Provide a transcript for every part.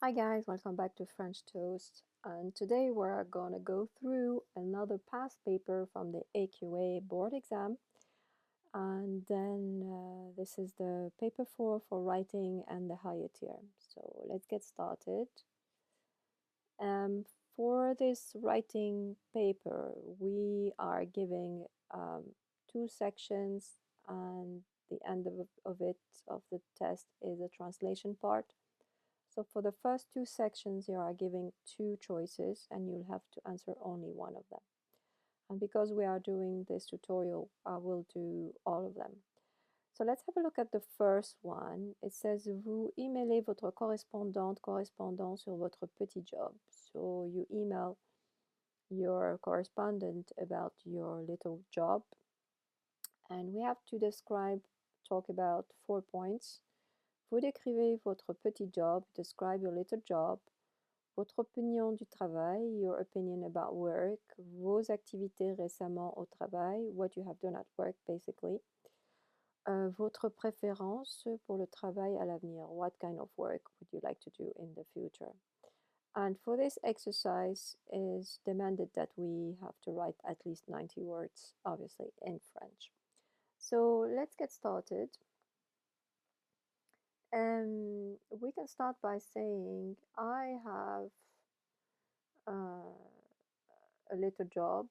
Hi guys, welcome back to French Toast. And today we're gonna go through another past paper from the AQA board exam. And then this is the paper 4 for writing and the higher tier. So let's get started. Um, for this writing paper, we are giving two sections, and the end of it, of the test, is a translation part. So for the first two sections, you are giving two choices and you'll have to answer only one of them. And because we are doing this tutorial, I will do all of them. So let's have a look at the first one. It says, vous emailez votre correspondante, correspondant sur votre petit job. So you email your correspondent about your little job. And we have to talk about 4 points. Vous décrivez votre petit job, describe your little job. Votre opinion du travail, your opinion about work. Vos activités récemment au travail, what you have done at work basically. Votre préférence pour le travail à l'avenir, what kind of work would you like to do in the future. And for this exercise is demanded that we have to write at least 90 words, obviously in French. So let's get started. We can start by saying I have a little job.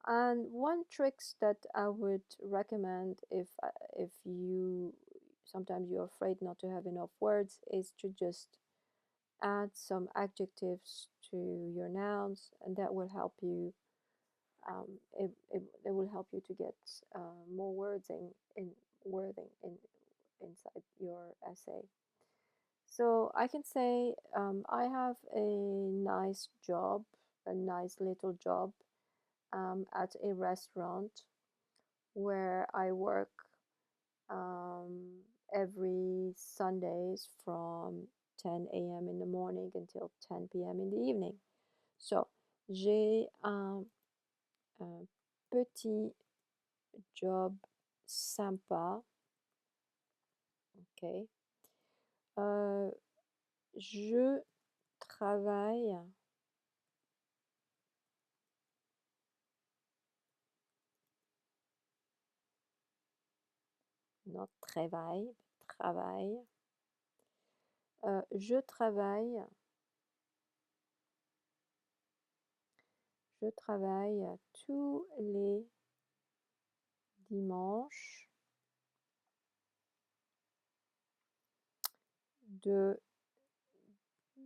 And one tricks that I would recommend if you sometimes you're afraid not to have enough words is to just add some adjectives to your nouns, and that will help you. It will help you to get more words in wording inside your essay. So I can say I have a nice job, a nice little job at a restaurant where I work every Sundays from 10 a.m. in the morning until 10 p.m. in the evening. So, j'ai un petit job sympa. Ok. Je travaille not travaille, travaille. Je travaille tous les dimanches de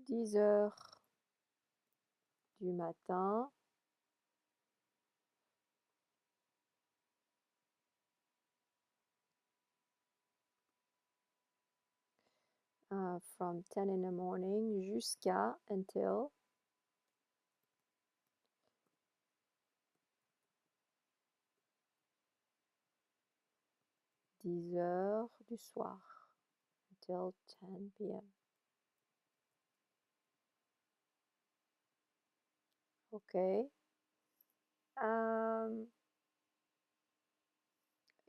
10 heures du matin from 10 in the morning jusqu'à until 10 heures du soir, until 10 p.m. Okay.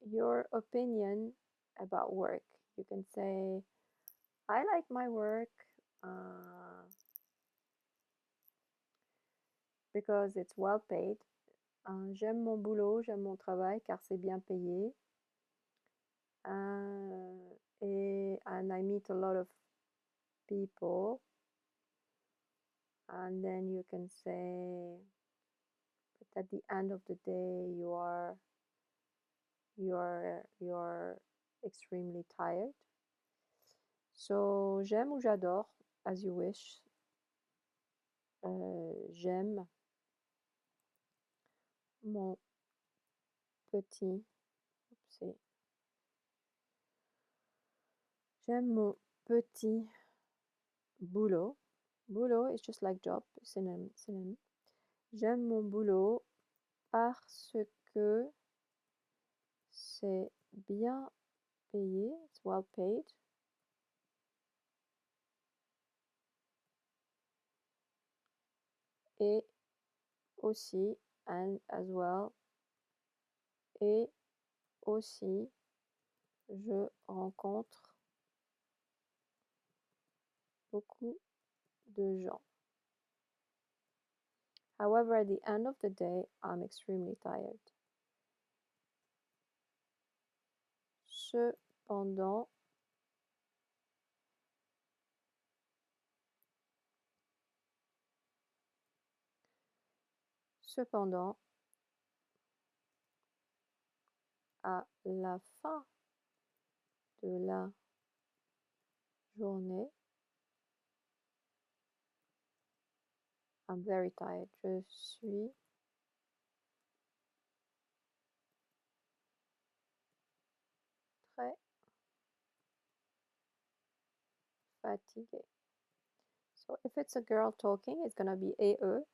Your opinion about work. You can say, I like my work because it's well paid. J'aime mon boulot, j'aime mon travail car c'est bien payé. And I meet a lot of people. And then you can say, but at the end of the day, you're extremely tired. So j'aime ou j'adore, as you wish. J'aime mon petit, oupsie. J'aime mon petit boulot. Boulot is just like job, synonym. J'aime mon boulot parce que c'est bien payé, it's well paid. Et aussi, and as well, et aussi, je rencontre beaucoup de gens. However, at the end of the day, I'm extremely tired. Cependant, à la fin de la journée, I'm very tired. Je suis très fatiguée. So if it's a girl talking, it's gonna be AE.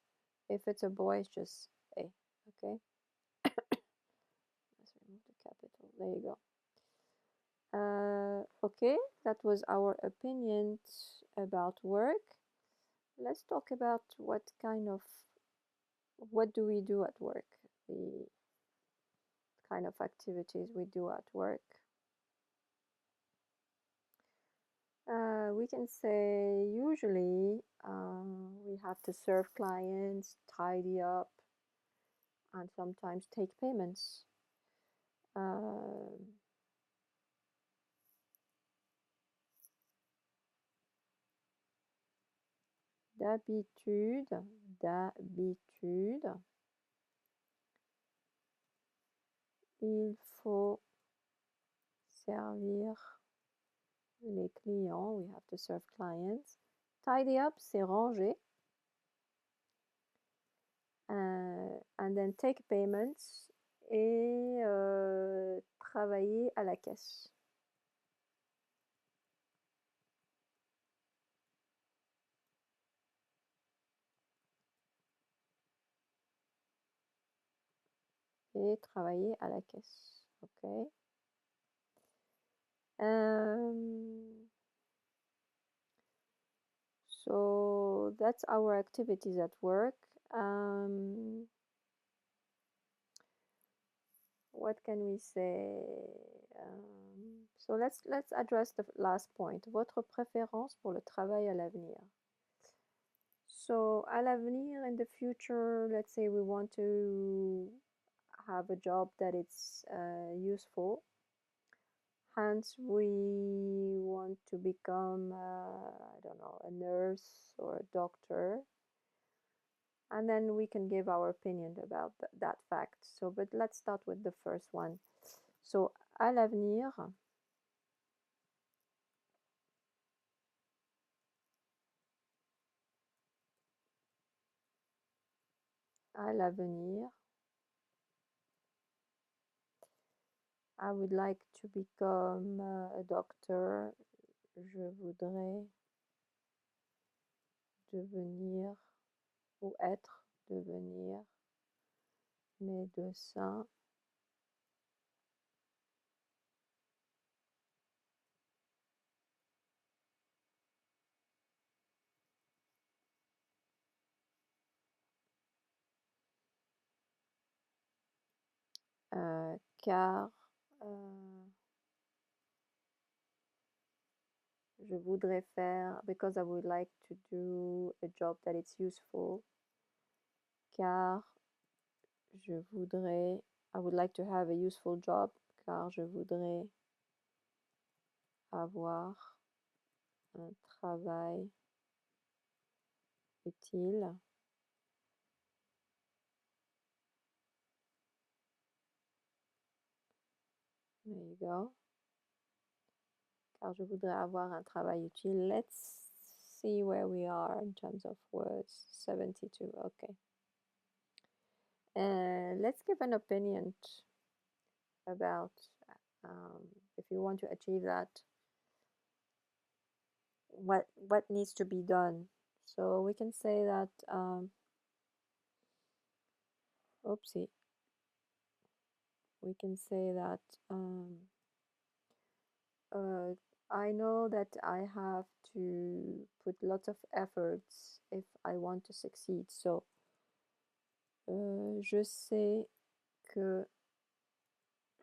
If it's a boy, it's just A. Okay. Let's remove the capital. There you go. Okay, that was our opinions about work. Let's talk about what do we do at work, the kind of activities we do at work. We can say usually we have to serve clients, tidy up, and sometimes take payments. D'habitude, il faut servir les clients. We have to serve clients. Tidy up, c'est ranger. And then take payments et travailler à la caisse. Et travailler à la caisse. Okay. So that's our activities at work. What can we say? So let's address the last point. Votre préférence pour le travail à l'avenir. So à l'avenir, in the future, let's say we want to have a job that it's useful. Hence, we want to become, I don't know, a nurse or a doctor. And then we can give our opinion about that fact. So, but let's start with the first one. So, à l'avenir, I would like to become a doctor. Je voudrais devenir ou devenir médecin. Car je voudrais faire, because I would like to do a job that it's useful, car je voudrais, I would like to have a useful job, car je voudrais avoir un travail utile. There you go. Car je voudrais avoir un travail utile. Let's see where we are in terms of words. 72, okay. Let's give an opinion about if you want to achieve that, what needs to be done. So we can say that oopsie. We can say that I know that I have to put lots of efforts if I want to succeed. So je sais que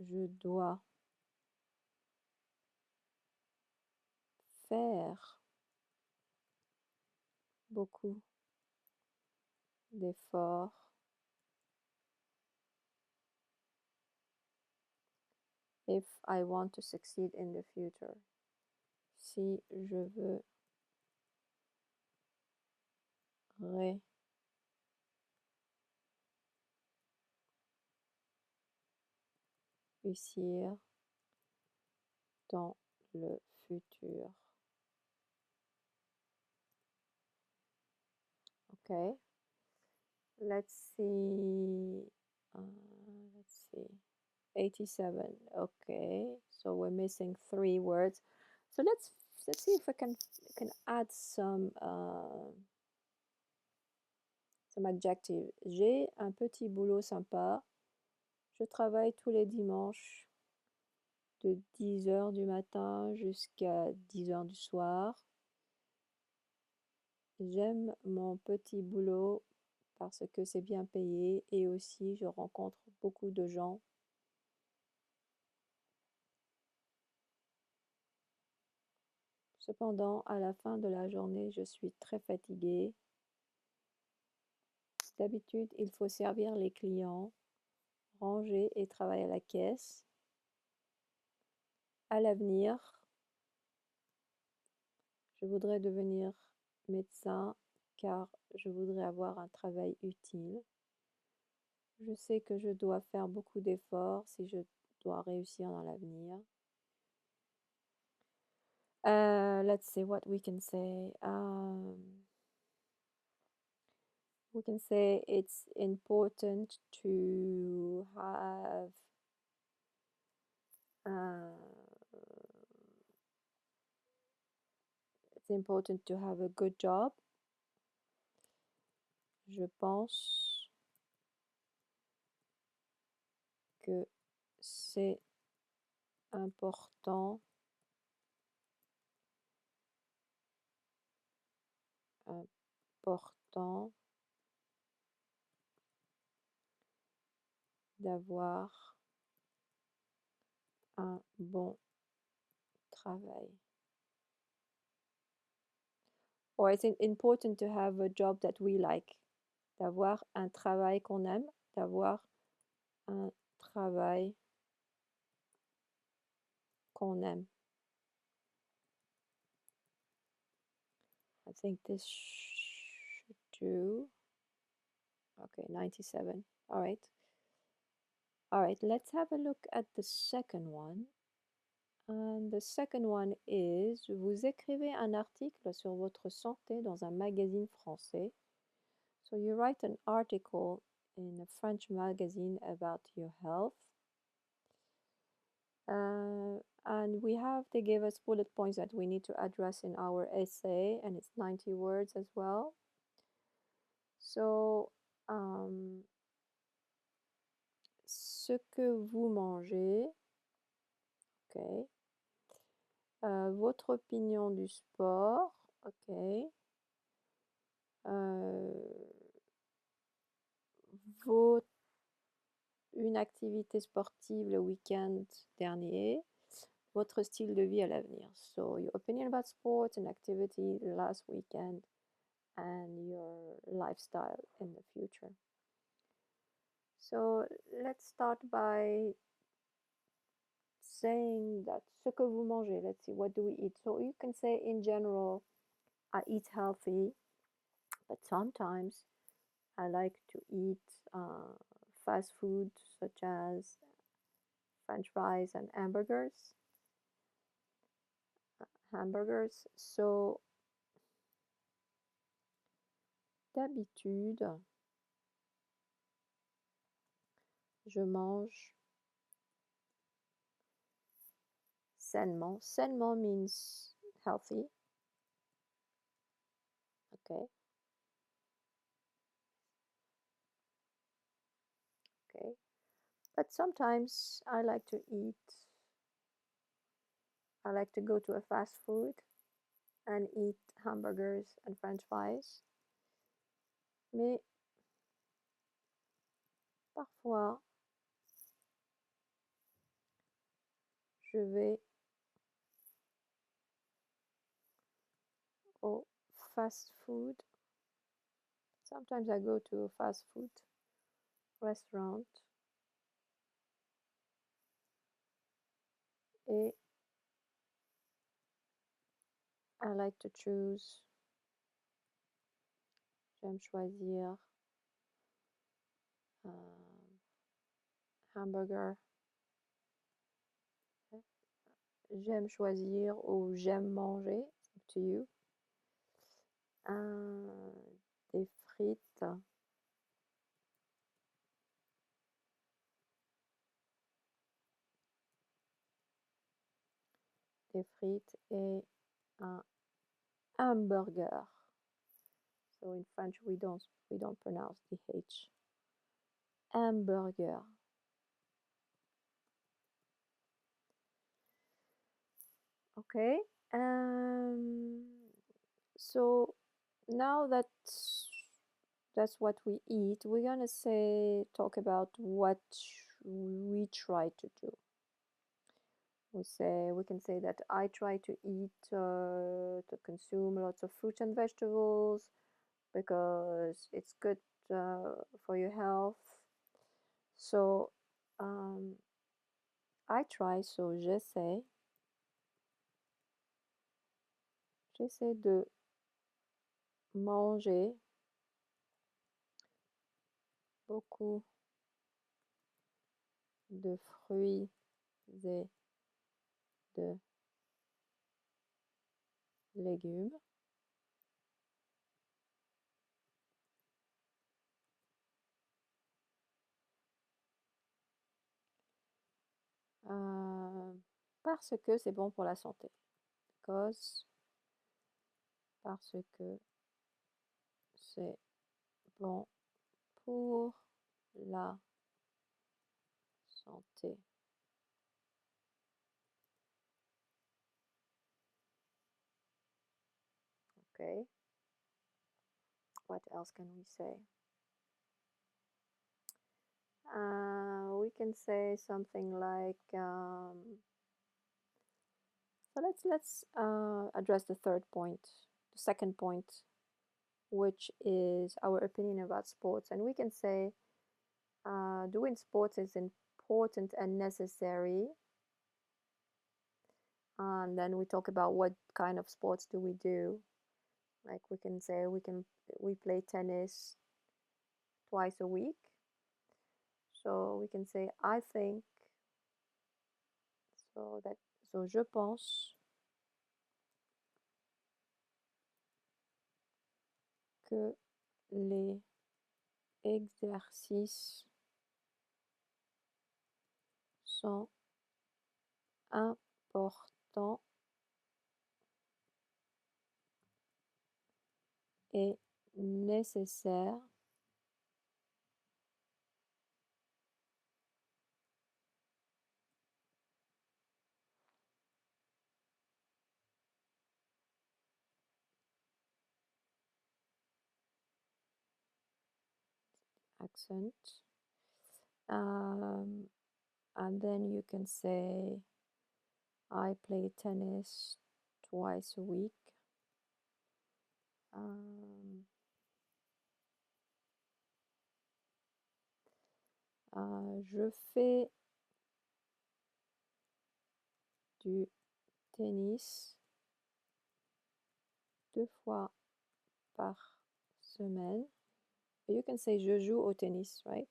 je dois faire beaucoup d'efforts if I want to succeed in the future. Si je veux réussir dans le futur. Okay, let's see. Let's see. 87. Okay, so we're missing 3 words. So let's see if I can add some adjectives. J'ai un petit boulot sympa. Je travaille tous les dimanches de 10h du matin jusqu'à 10h du soir. J'aime mon petit boulot parce que c'est bien payé et aussi je rencontre beaucoup de gens. Cependant, à la fin de la journée, je suis très fatiguée. D'habitude, il faut servir les clients, ranger et travailler à la caisse. À l'avenir, je voudrais devenir médecin car je voudrais avoir un travail utile. Je sais que je dois faire beaucoup d'efforts si je dois réussir dans l'avenir. Let's see what we can say. We can say it's important to have it's important to have a good job. Je pense que c'est important d'avoir un bon travail. Or it's important to have a job that we like. D'avoir un travail qu'on aime, d'avoir un travail qu'on aime. I think this should do. Okay, 97. All right. All right, let's have a look at the second one. And the second one is, vous écrivez un article sur votre santé dans un magazine français. So you write an article in a French magazine about your health. And they gave us bullet points that we need to address in our essay, and it's 90 words as well. So, ce que vous mangez, ok. Votre opinion du sport, ok. Une activité sportive le week-end dernier, votre style de vie à l'avenir. So your opinion about sports and activity last weekend and your lifestyle in the future. So let's start by saying that ce que vous mangez, let's see, what do we eat? So you can say in general, I eat healthy, but sometimes I like to eat fast food such as French fries and hamburgers. So d'habitude, je mange sainement. Sainement means healthy. Okay. Okay. But sometimes I like to go to a fast food and eat hamburgers and French fries. Mais parfois, je vais au fast food Sometimes I go to a fast food restaurant et I like to choose, j'aime choisir hamburger, j'aime choisir ou j'aime manger, it's up to you, des frites, et un hamburger. So in French we don't pronounce the H. Hamburger. Okay. So now that's what we eat, we're gonna talk about what we try to do. We can say that I try to eat to consume lots of fruits and vegetables because it's good for your health. So I try, so j'essaie de manger beaucoup de fruits et de légumes. Parce que c'est bon pour la santé. Parce que c'est bon pour la santé. Okay. What else can we say? We can say something like so let's address the second point, which is our opinion about sports, and we can say doing sports is important and necessary. And then we talk about what kind of sports do we do. Like we can say we play tennis twice a week. So we can say I think, so je pense que les exercices sont importants et nécessaires accent. And then you can say I play tennis twice a week. Je fais du tennis 2 fois par semaine. You can say je joue au tennis, right?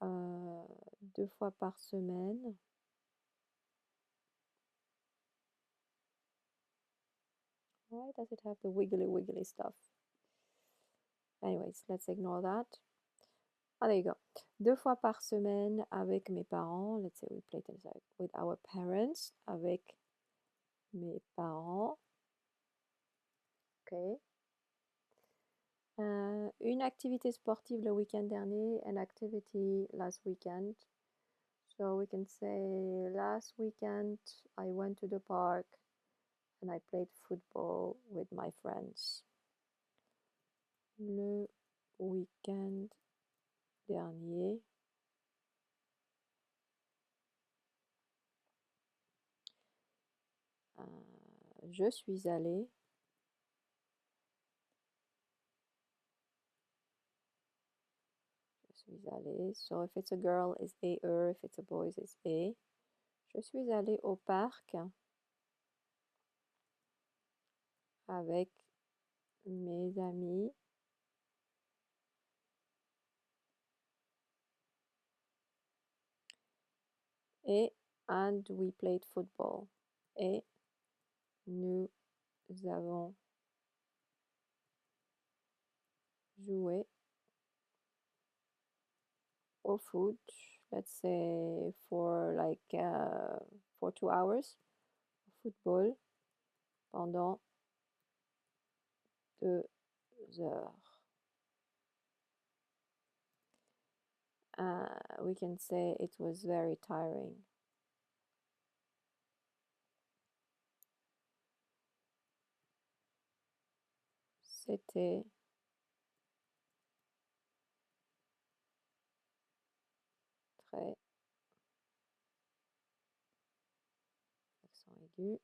2 fois par semaine. Why does it have the wiggly stuff? Anyways, let's ignore that. Oh, there you go. 2 fois par semaine avec mes parents. Let's say we play tennis with our parents. Avec mes parents. Okay. Une activité sportive le week-end dernier. An activity last weekend. So we can say last weekend I went to the park and I played football with my friends. Le week-end dernier, je suis allée suis allée. So if it's a girl, it's a her. If it's a boy, it's a. Je suis allée au parc avec mes amis et and we played football. Et nous avons joué au foot. Let's say for 2 hours. Football pendant 2 heures. We can say it was very tiring. C'était très, accent aigu,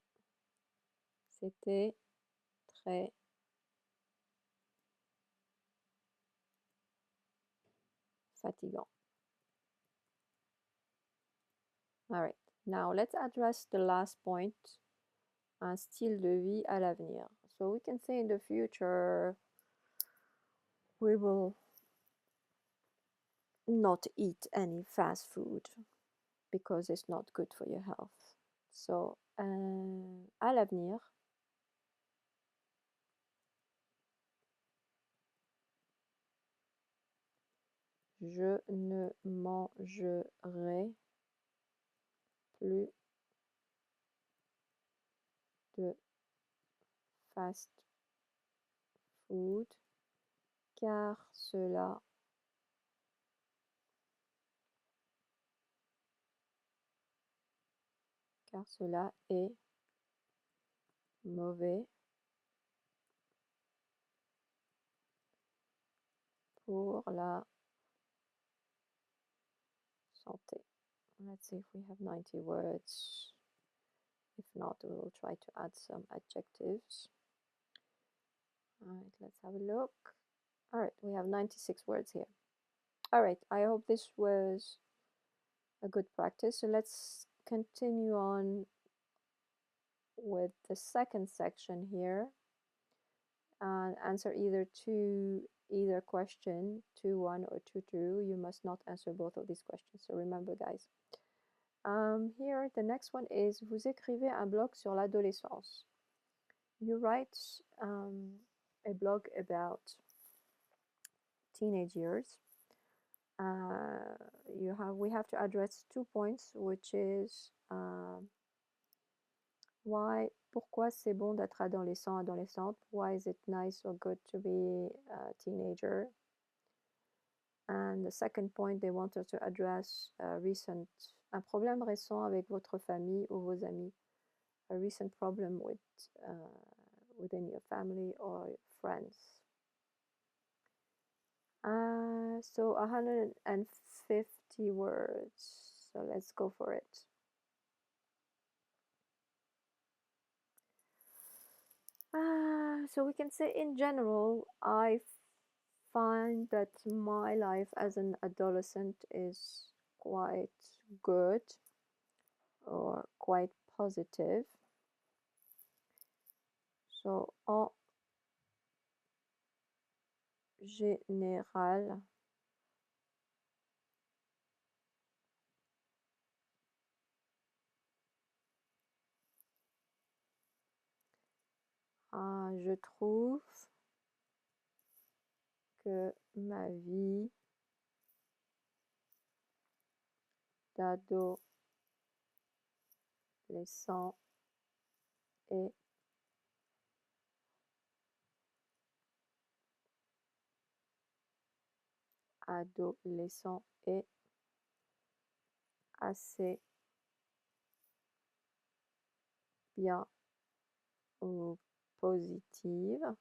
c'était très fatigant. All right, now let's address the last point, un style de vie à l'avenir. So we can say in the future, we will not eat any fast food because it's not good for your health. So, à l'avenir, je ne mangerai plus de fast food car cela est mauvais pour la santé. Let's see if we have 90 words. If not, we will try to add some adjectives. All right, let's have a look. All right, we have 96 words here. All right, I hope this was a good practice. So let's continue on with the second section here and answer either question 2-1 or 2-2. You must not answer both of these questions. So remember, guys. Here, the next one is vous écrivez un blog sur l'adolescence. You write a blog about teenage years. We have to address 2 points, which is pourquoi c'est bon d'être adolescent, adolescente? Why is it nice or good to be a teenager? And the second point, they wanted to address un problème récent avec votre famille ou vos amis. A recent problem within your family or friends. So 150 words. So let's go for it. So we can say in general, I find that my life as an adolescent is quite good or quite positive. So en général, je trouve que ma vie d'adolescent est assez bien ou positive.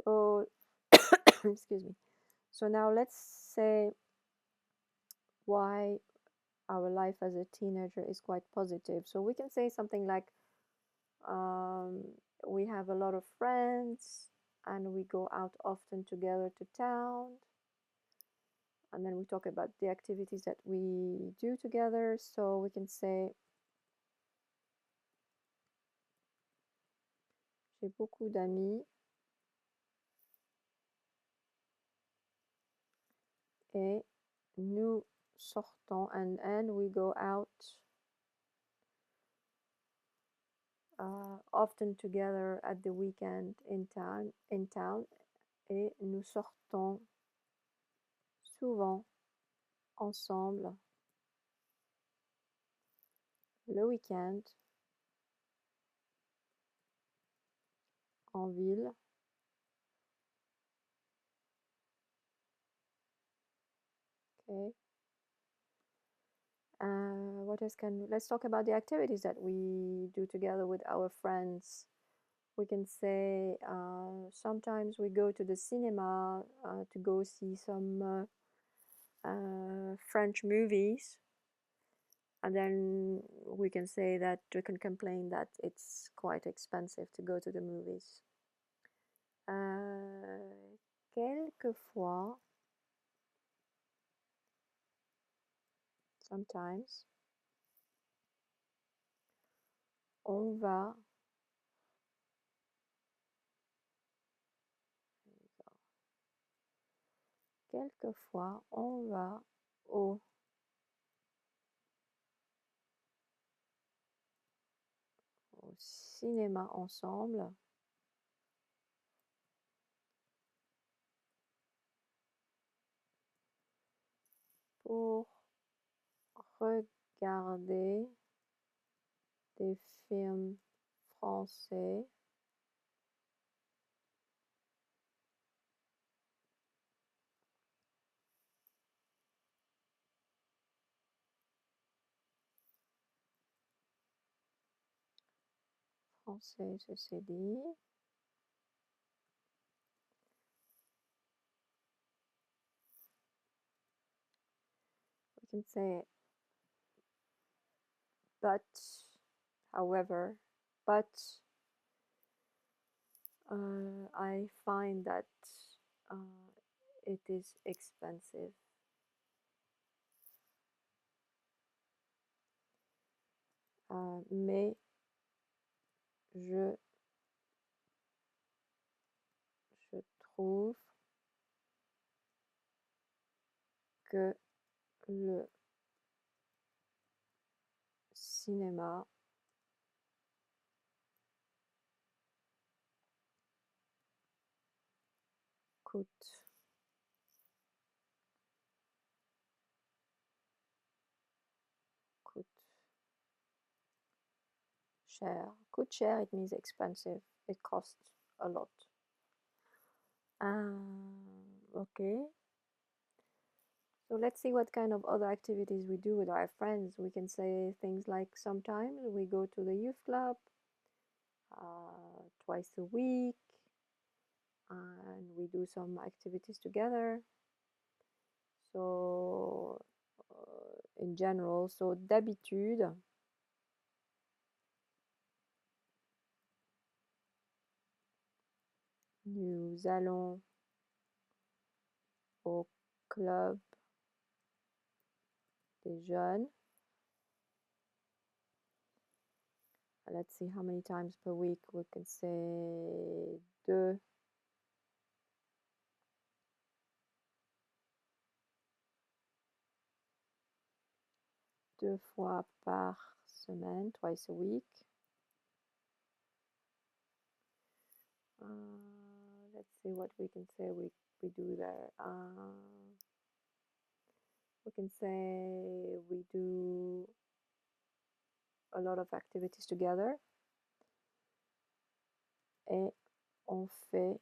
So, excuse me. So now let's say why our life as a teenager is quite positive. So we can say something like we have a lot of friends, and we go out often together to town. And then we talk about the activities that we do together. So we can say, j'ai beaucoup d'amis et nous sortons, and we go out often together at the weekend in town, et nous sortons souvent ensemble le week-end en ville. Okay. What else let's talk about the activities that we do together with our friends. We can say sometimes we go to the cinema to go see some French movies, and then we can say that we can complain that it's quite expensive to go to the movies. Quelquefois, sometimes, on va quelquefois on va au cinéma ensemble. Pour regarder des films français ceci dit. We can say but, however, but I find that it is expensive. Mais je trouve que le cinéma coûte cher. Coûte cher, it means expensive. It costs a lot. Okay. So let's see what kind of other activities we do with our friends. We can say things like sometimes we go to the youth club twice a week, and we do some activities together. So in general, so d'habitude, nous allons au club des jeunes. Let's see how many times per week. We can say deux fois par semaine, twice a week. Let's see what we can say we do there. We can say we do a lot of activities together. Et on fait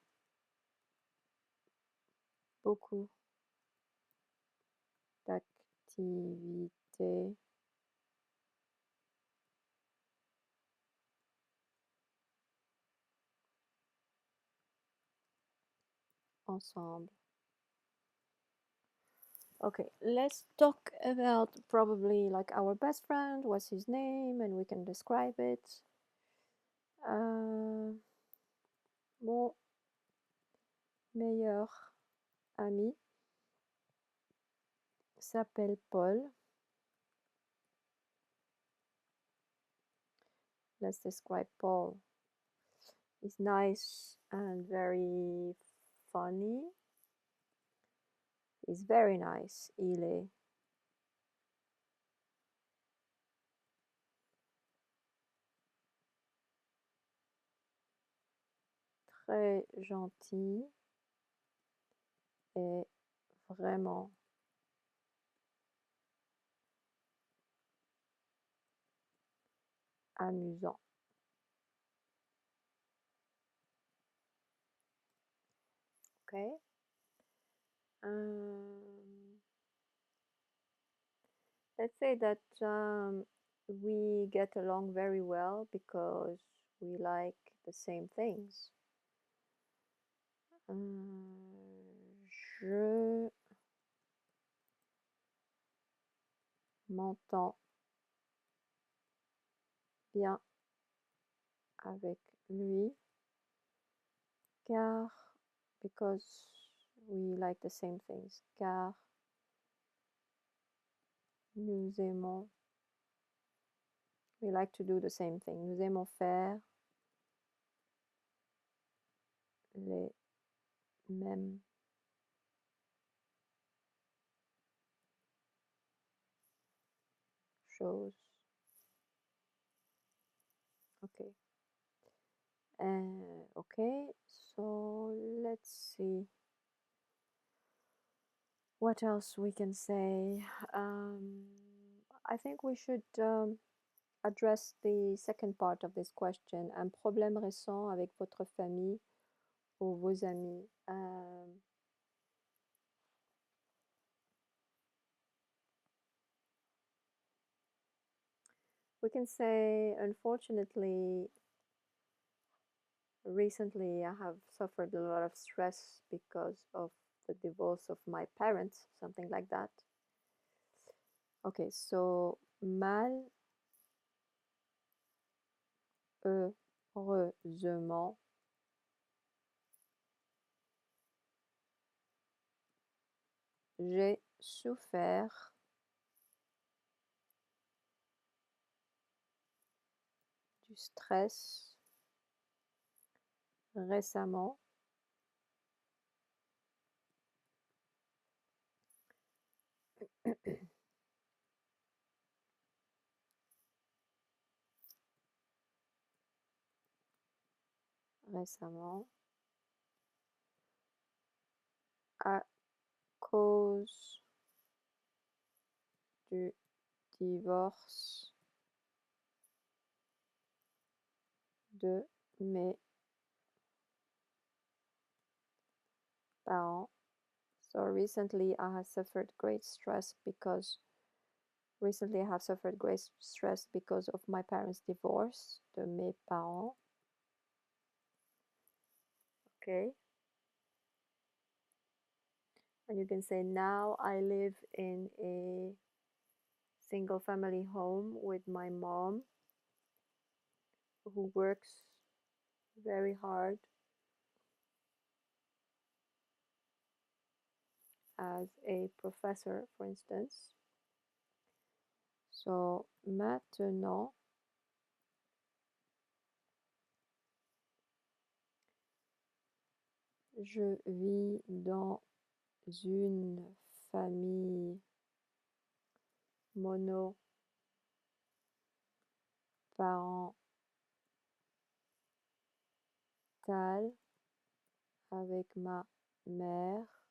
beaucoup d'activités ensemble. Okay, let's talk about probably like our best friend. What's his name? And we can describe it. Bon, meilleur ami s'appelle Paul. Let's describe Paul. He's nice and very funny. He's very nice. Il est très gentil et vraiment amusant. Okay. Let's say that we get along very well because we like the same things. Je m'entends bien avec lui car because we like the same things, car nous aimons, we like to do the same thing. Nous aimons faire les mêmes choses. Okay. Okay, so let's see what else we can say. I think we should address the second part of this question. Un problème récent avec votre famille ou vos amis. We can say, unfortunately, recently I have suffered a lot of stress because of the divorce of my parents, something like that. Okay, so malheureusement, j'ai souffert du stress récemment. Récemment à cause du divorce de mes parents. So recently I have suffered great stress because of my parents' divorce, de mes parents. Okay. And you can say now I live in a single family home with my mom who works very hard as a professor, for instance. So maintenant, je vis dans une famille monoparentale avec ma mère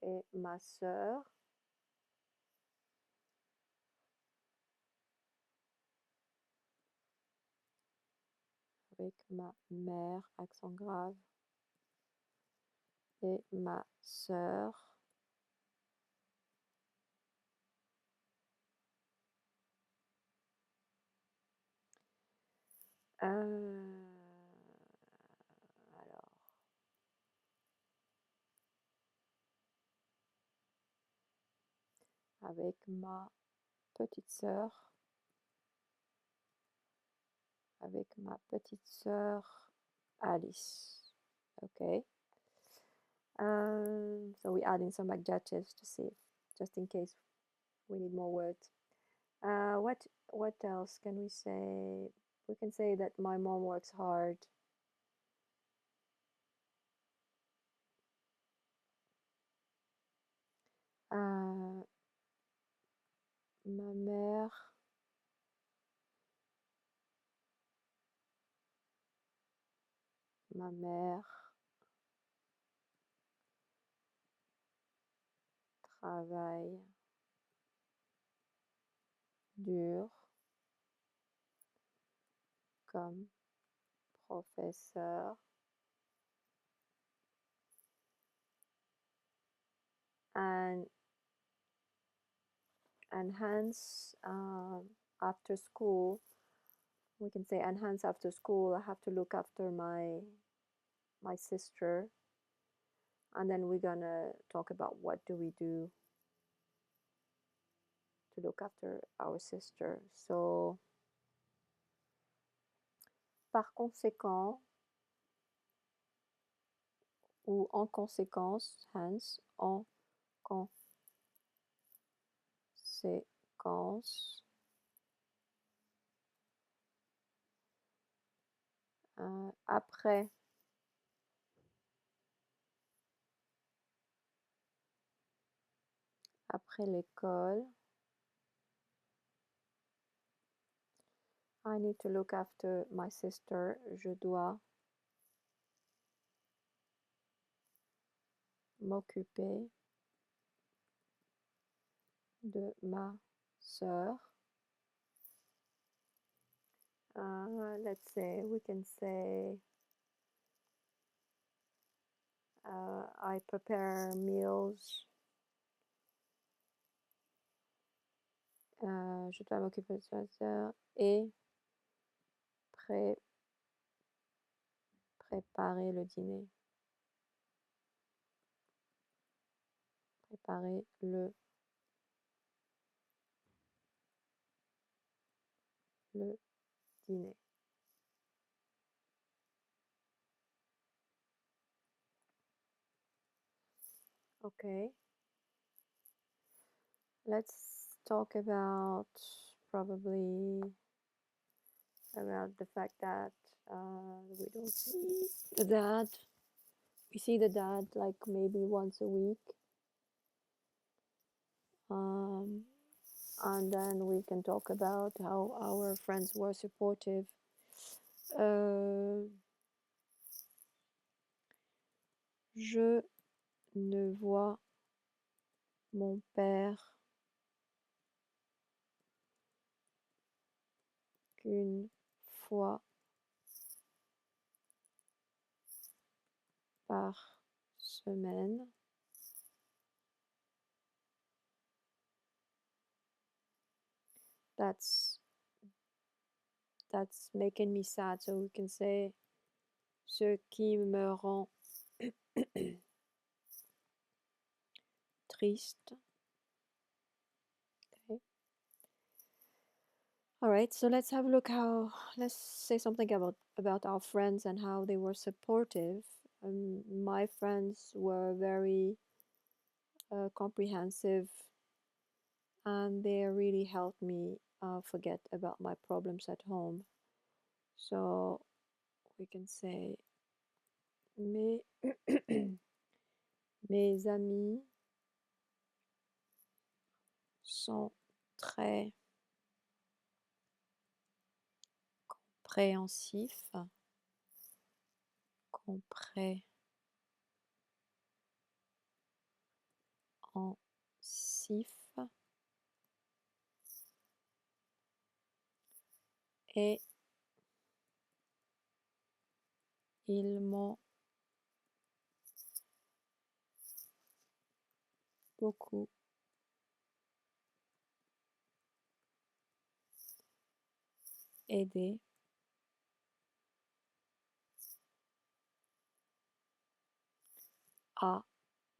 et ma sœur. Avec ma mère, accent grave, et ma sœur. Alors, avec ma petite sœur, Alice. Okay. So we're adding some adjectives to see, just in case we need more words. What else can we say? We can say that my mom works hard. Ma mère travaille dur comme professeur and hence after school we can say, and hence after school I have to look after my sister, and then we're gonna talk about what do we do to look after our sister. So par conséquent ou en conséquence, hence, en conséquence, après l'école, I need to look after my sister. Je dois m'occuper de ma sœur. Let's say, we can say, I prepare meals. Je dois m'occuper de ma sœur et préparer le dîner. Préparer le dîner. Okay. Let's talk about probably about the fact that we don't see the dad. We see the dad like maybe once a week. And then we can talk about how our friends were supportive. Je ne vois mon père qu'une fois par semaine. That's making me sad, so we can say ce qui me rend triste. Okay. All right, so let's have a look let's say something about our friends and how they were supportive. My friends were very comprehensive, and they really helped me forget about my problems at home. So we can say mes mes amis sont très compréhensifs, et ils m'ont beaucoup aidé à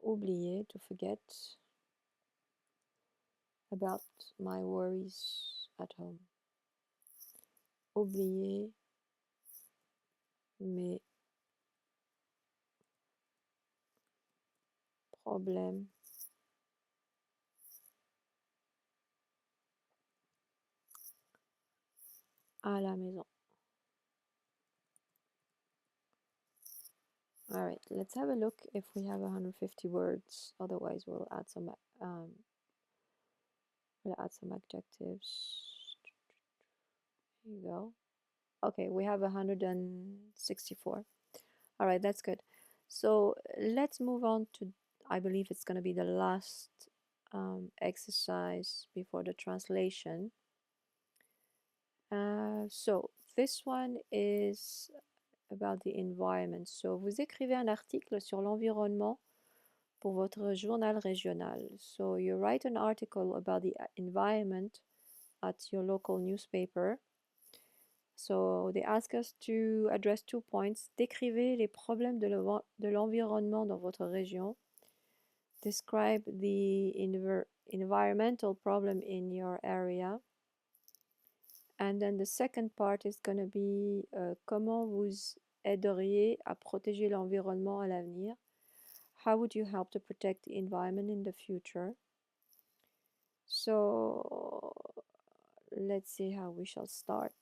oublier, to forget about my worries at home. Oublier mes problème à la maison. All right, let's have a look if we have 150 words. Otherwise, we'll add some adjectives. Here you go. Okay, we have 164. All right, that's good. So let's move on to, I believe it's going to be the last exercise before the translation. So this one is about the environment. So vous écrivez un article sur l'environnement pour votre journal régional. So you write an article about the environment at your local newspaper. So they ask us to address 2 points. Décrivez les problèmes de l'environnement dans votre région. Describe the environmental problem in your area. And then the second part is going to be comment vous aideriez à protéger l'environnement à l'avenir. How would you help to protect the environment in the future? So let's see how we shall start.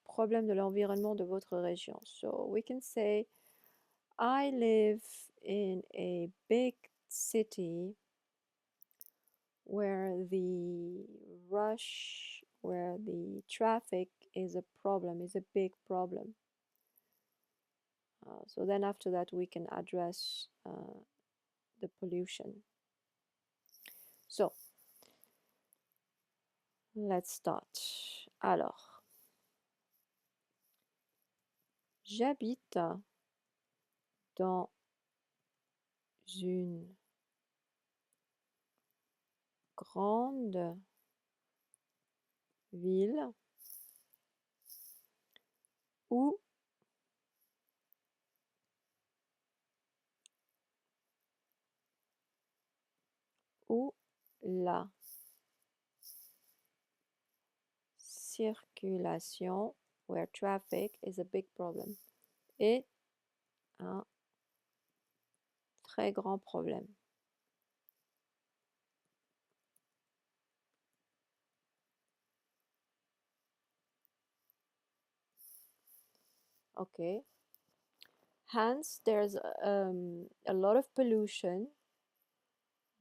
Problème de l'environnement de votre région. So we can say, I live in a big city where the rush, where the traffic is a problem, is a big problem. So then after that we can address the pollution. So let's start. Alors, j'habite dans une grande ville où la circulation, where traffic is a big problem, est un très grand problème. Okay. Hence, there's a lot of pollution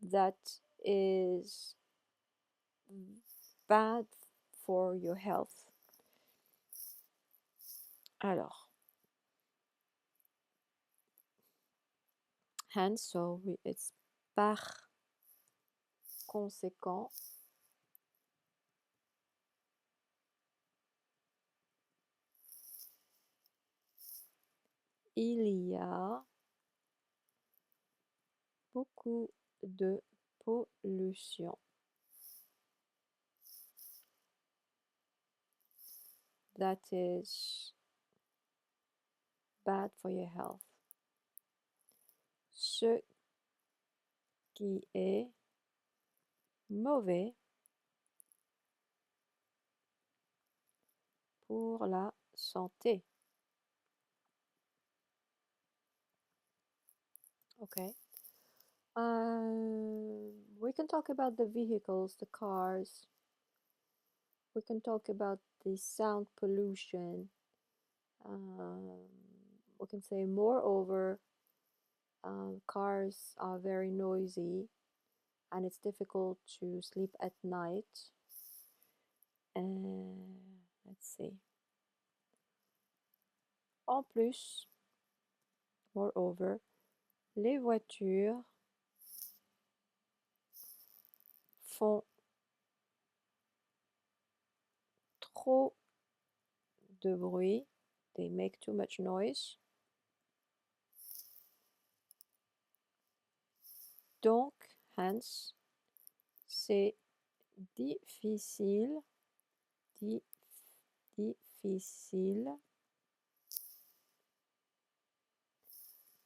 that is bad for your health. Alors, hence, so it's par conséquent. Il y a beaucoup de pollution. That is bad for your health. Ce qui est mauvais pour la santé. Okay. We can talk about the vehicles, the cars. We can talk about the sound pollution. We can say, moreover, cars are very noisy and it's difficult to sleep at night. Let's see. En plus, moreover, les voitures font trop de bruit. They make too much noise. Donc, hence, c'est difficile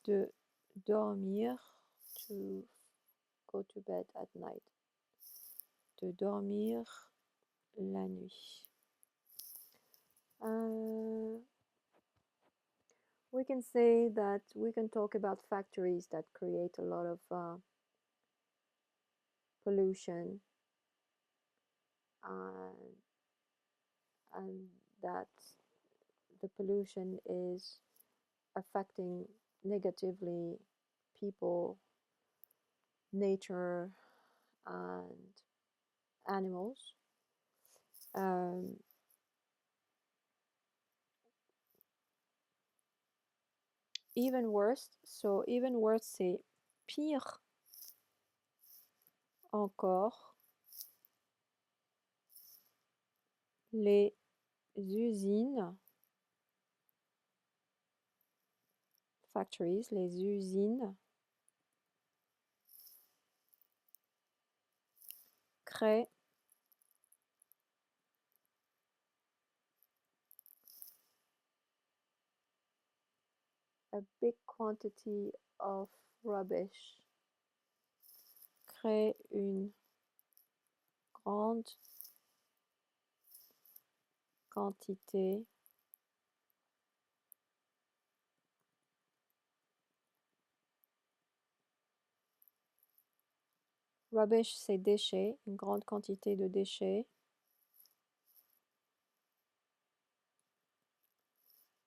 de dormir, to go to bed at night, de dormir la nuit. We can say that we can talk about factories that create a lot of pollution, and, and that the pollution is affecting negatively people, nature, and animals. Um, Even worse, c'est pire encore, les usines, factories, les usines créent a big quantity of rubbish, créent une grande quantité rubbish, c'est déchets, une grande quantité de déchets,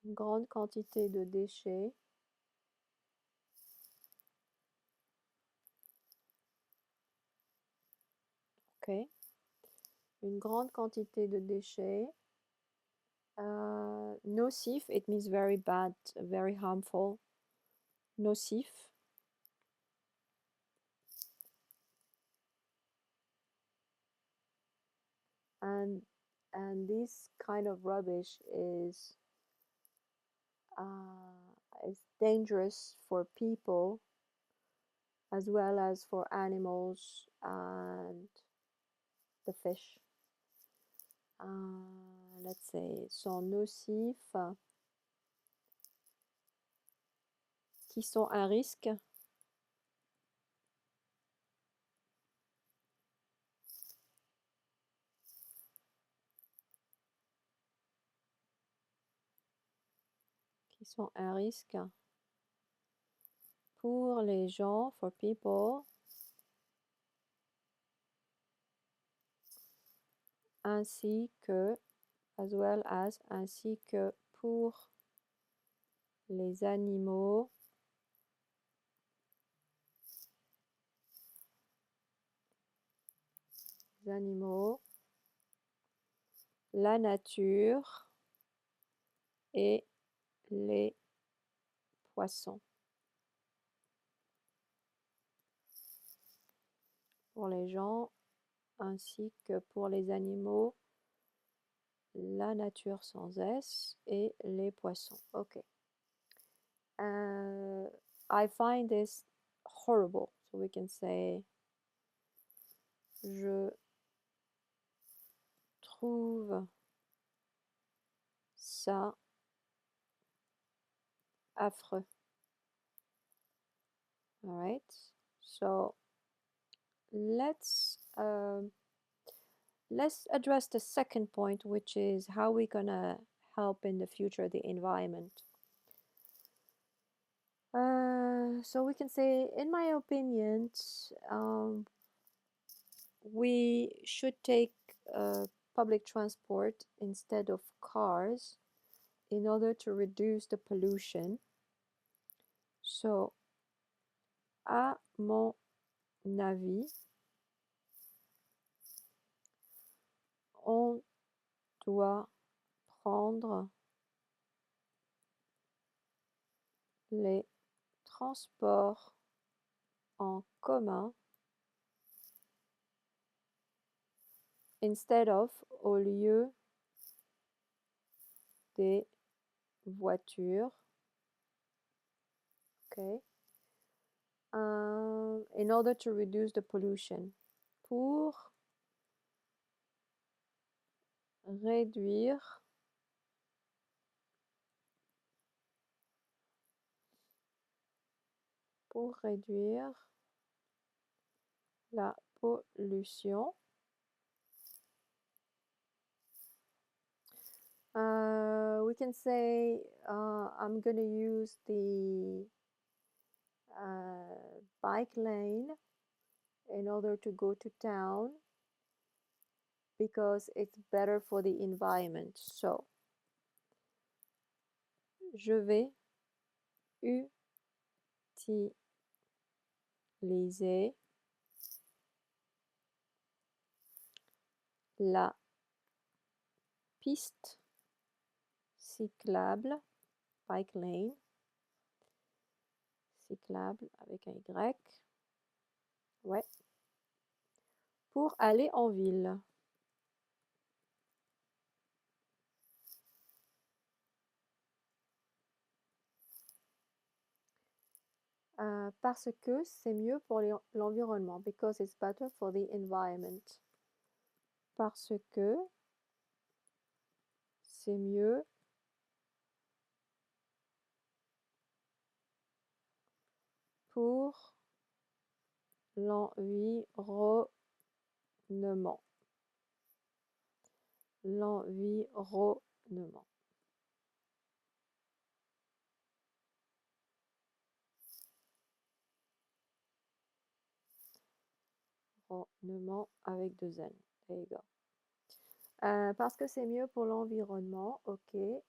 une grande quantité de déchets, ok, une grande quantité de déchets, nocif, it means very bad, very harmful, nocif, and this kind of rubbish is dangerous for people as well as for animals and the fish. Let's say, sont nocifs, qui sont un risque qui sont un risque pour les gens, for people, ainsi que, as well as, ainsi que pour les animaux, la nature et les poissons. Pour les gens ainsi que pour les animaux, la nature sans S et les poissons. Okay. I find this horrible. So we can say je trouve ça affreux. All right. So let's address the second point, which is how we're gonna help in the future the environment. So we can say, in my opinion, we should take public transport instead of cars in order to reduce the pollution. So, à mon avis, on doit prendre les transports en commun instead of, au lieu des voitures. Okay. In order to reduce the pollution. Pour réduire la pollution. We can say I'm going to use the bike lane in order to go to town because it's better for the environment. So, je vais utiliser la piste cyclable, bike lane, cyclable avec un Y, ouais, pour aller en ville. Parce que c'est mieux pour l'environnement, because it's better for the environment. Parce que c'est mieux pour l'environnement. L'environnement. Environnement avec deux N. There you go. Parce que c'est mieux pour l'environnement. Okay.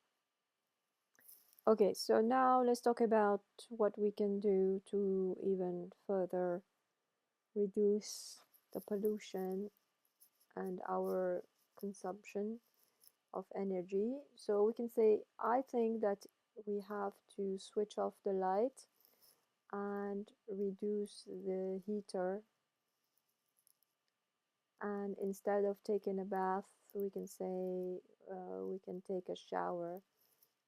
Okay, so now let's talk about what we can do to even further reduce the pollution and our consumption of energy. So we can say, I think that we have to switch off the light and reduce the heater. And instead of taking a bath, we can say we can take a shower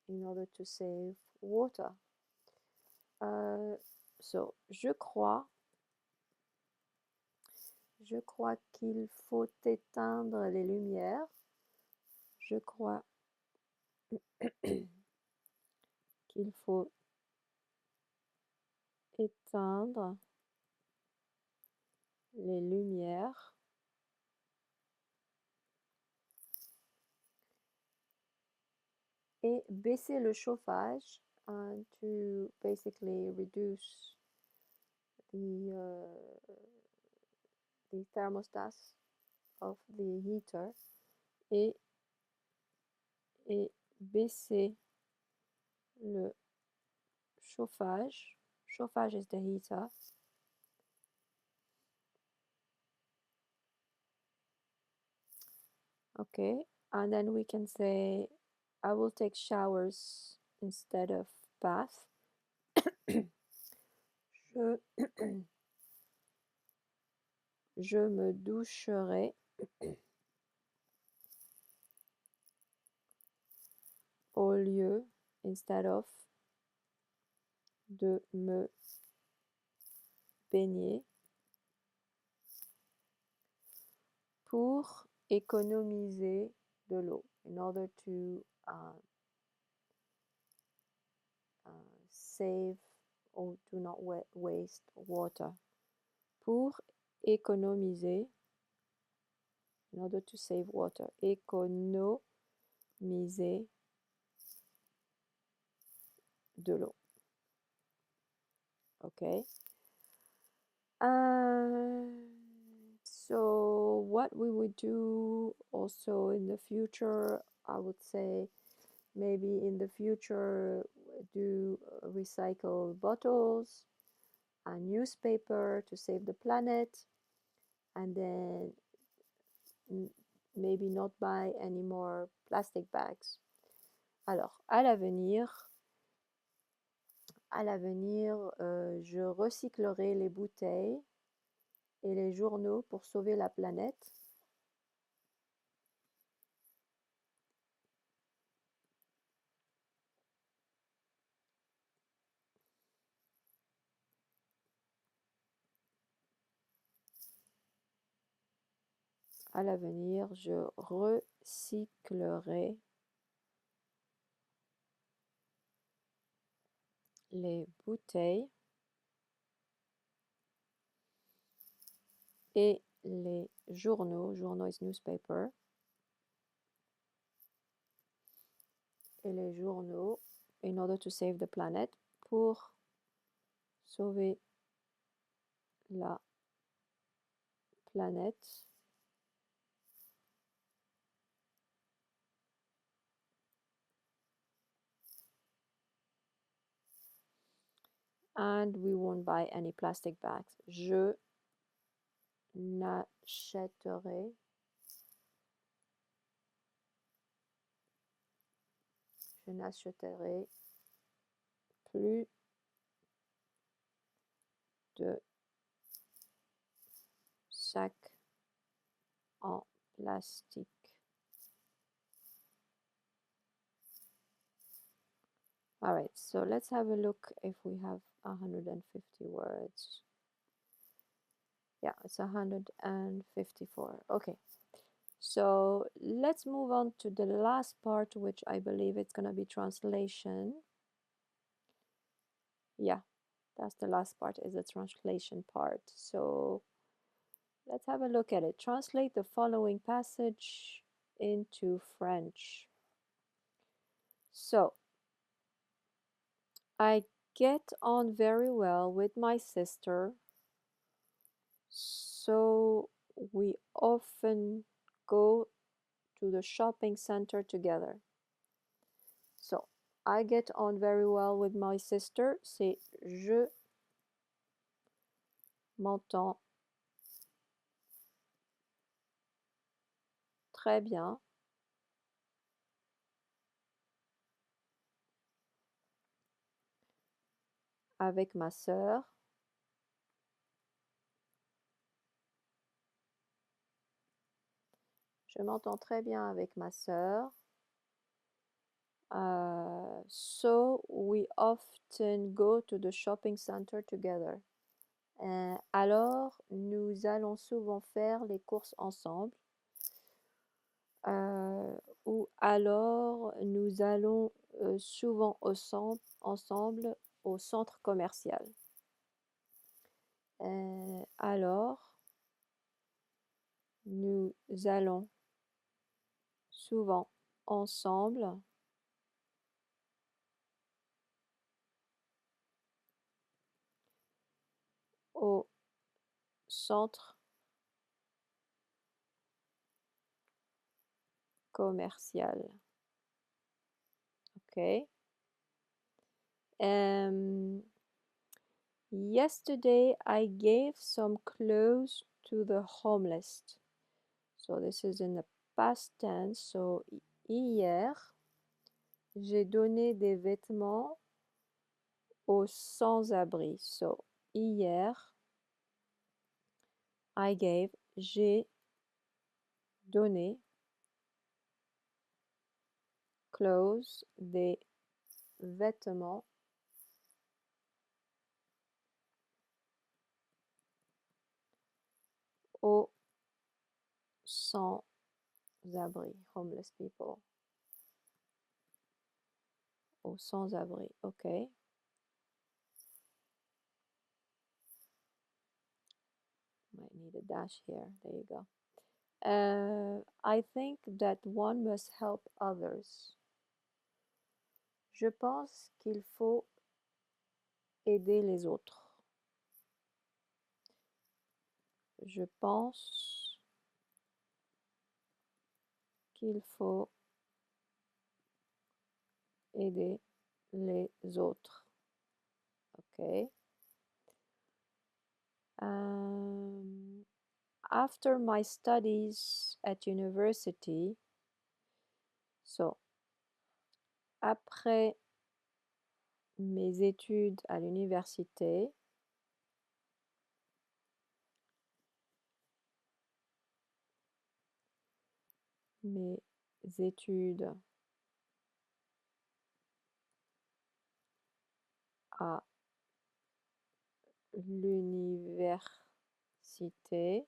in order to save water. So, je crois qu'il faut éteindre les lumières. Je crois qu'il faut éteindre les lumières et baisser le chauffage to basically reduce the thermostat of the heater et baisser le chauffage. Chauffage is the heater. Okay, and then we can say I will take showers instead of bath. Je me doucherai au lieu, instead of, de me baigner pour économiser de l'eau, in order to save or do not waste water. Pour économiser, in order to save water. Économiser de l'eau. Okay. So what we would do also in the future, I would say maybe in the future do recycle bottles and newspaper to save the planet, and then maybe not buy any more plastic bags. Alors, à l'avenir, je recyclerai les bouteilles et les journaux pour sauver la planète. À l'avenir, je recyclerai les bouteilles et les journaux, journaux is newspaper, et les journaux in order to save the planet, pour sauver la planète. And we won't buy any plastic bags. Je n'achèterai plus de sacs en plastique. All right, so let's have a look if we have 150 words. Yeah, it's 154. Okay, so let's move on to the last part, which I believe it's going to be translation. Yeah, that's the last part, is the translation part. So let's have a look at it. Translate the following passage into French. So, I get on very well with my sister, so we often go to the shopping center together. So, I get on very well with my sister, c'est je m'entends très bien avec ma sœur. Je m'entends très bien avec ma sœur. So we often go to the shopping center together. Alors, nous allons souvent faire les courses ensemble. Ou alors, nous allons souvent ensemble au centre commercial. Alors, nous allons souvent ensemble au centre commercial. Okay. Yesterday I gave some clothes to the homeless. So this is in the past tense. So hier, j'ai donné des vêtements aux sans-abri. So hier, I gave, j'ai donné, clothes, des vêtements aux sans-abri, homeless people. Aux sans-abri, okay. Might need a dash here, there you go. I think that one must help others. Je pense qu'il faut aider les autres. Je pense qu'il faut aider les autres. Okay. After my studies at university, so après mes études à l'université, mes études à l'université.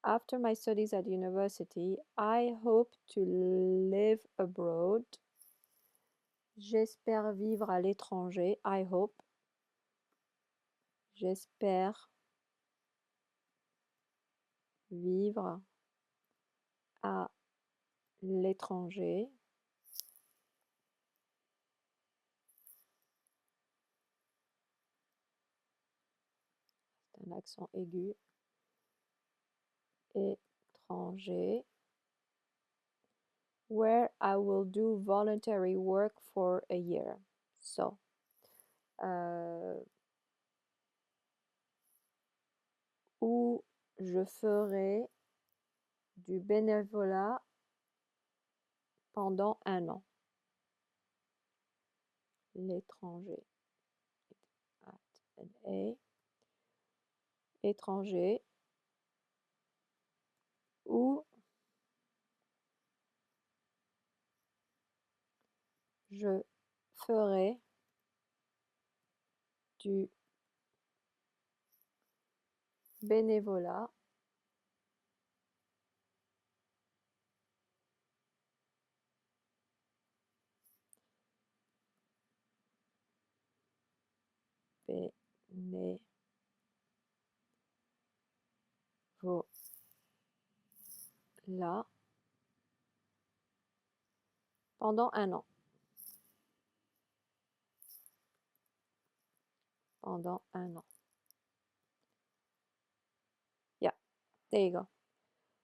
After my studies at university, I hope to live abroad. J'espère vivre à l'étranger. I hope. J'espère vivre à l'étranger. C'est un accent aigu. étranger, where I will do voluntary work for a year. So, où je ferai du bénévolat pendant un an. L'étranger. Étranger. Où je ferai du bénévolat bénévolat pendant un an. Pendant un an. Yeah, there you go.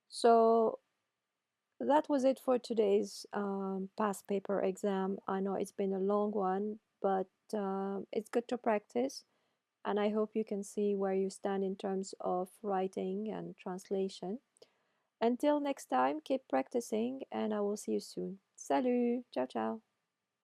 So that was it for today's past paper exam. I know it's been a long one, but it's good to practice. And I hope you can see where you stand in terms of writing and translation. Until next time, keep practicing, and I will see you soon. Salut! Ciao, ciao!